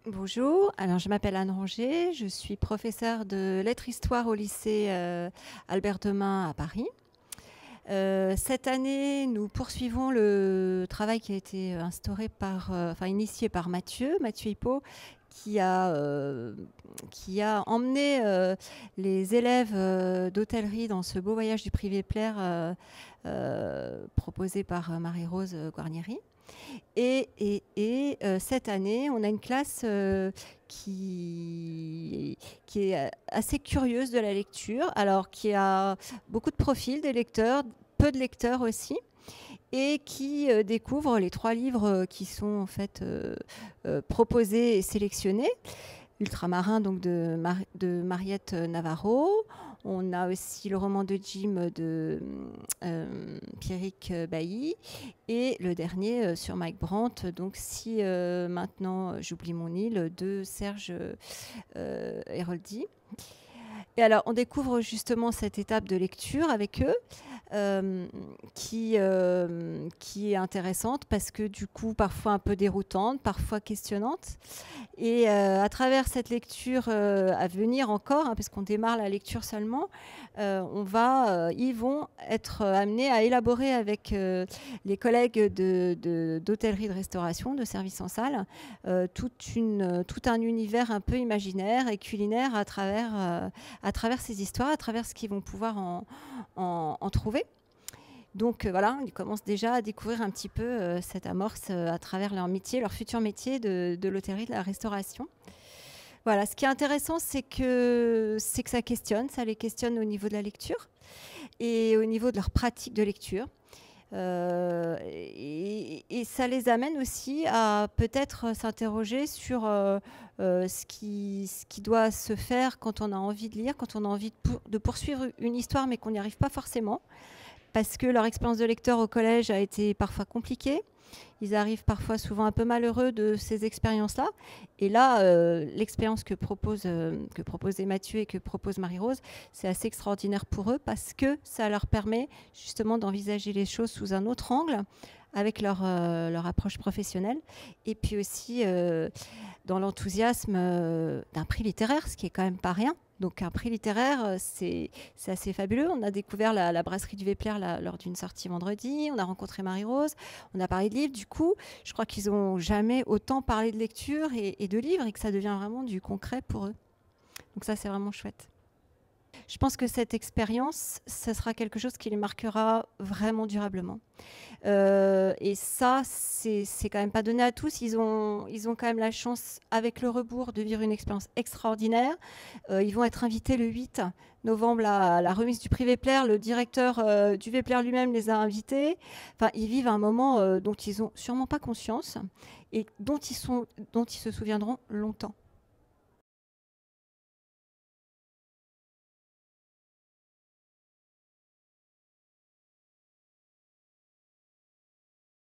Bonjour, alors je m'appelle Anne Ranger, je suis professeure de lettres-histoire au lycée Albert Demain à Paris. Cette année, nous poursuivons le travail qui a été initié par Mathieu Hippo, qui a emmené les élèves d'hôtellerie dans ce beau voyage du privé Plaire proposé par Marie-Rose Guarnieri. Cette année, on a une classe qui est assez curieuse de la lecture, alors qui a beaucoup de profils des lecteurs, peu de lecteurs aussi, et qui découvre les 3 livres qui sont en fait proposés et sélectionnés. Ultramarin donc de Mariette Navarro. On a aussi le roman de Jim de Pierrick Bailly et le dernier sur Mike Brandt, donc si maintenant j'oublie mon île, de Serge Héroldi. Et alors, on découvre justement cette étape de lecture avec eux, qui est intéressante parce que du coup, parfois un peu déroutante, parfois questionnante. Et à travers cette lecture à venir encore, parce qu'on démarre la lecture seulement, ils vont être amenés à élaborer avec les collègues d'hôtellerie de restauration, de service en salle, tout un univers un peu imaginaire et culinaire à travers ces histoires, à travers ce qu'ils vont pouvoir en trouver. Donc voilà, ils commencent déjà à découvrir un petit peu cette amorce à travers leur métier, leur futur métier de l'hôtellerie, de la restauration. Voilà, ce qui est intéressant, c'est que ça les questionne au niveau de la lecture et au niveau de leur pratique de lecture. Et ça les amène aussi à peut-être s'interroger sur ce qui doit se faire quand on a envie de lire, quand on a envie de poursuivre une histoire mais qu'on n'y arrive pas forcément, parce que leur expérience de lecteur au collège a été parfois compliquée. Ils arrivent parfois souvent un peu malheureux de ces expériences-là. Et là, l'expérience que proposait Mathieu et que propose Marie-Rose, c'est assez extraordinaire pour eux parce que ça leur permet justement d'envisager les choses sous un autre angle avec leur approche professionnelle. Et puis aussi dans l'enthousiasme d'un prix littéraire, ce qui est quand même pas rien. Donc un prix littéraire, c'est assez fabuleux. On a découvert la brasserie du Vépler lors d'une sortie vendredi. On a rencontré Marie-Rose. On a parlé de livres. Du coup, je crois qu'ils n'ont jamais autant parlé de lecture et de livres et que ça devient vraiment du concret pour eux. Donc ça, c'est vraiment chouette. Je pense que cette expérience, ça sera quelque chose qui les marquera vraiment durablement. Et ça, c'est quand même pas donné à tous. Ils ont quand même la chance, avec le rebours, de vivre une expérience extraordinaire. Ils vont être invités le 8 novembre à la remise du prix Vépler. Le directeur du Vépler lui-même les a invités. Enfin, ils vivent un moment dont ils n'ont sûrement pas conscience et dont ils se souviendront longtemps.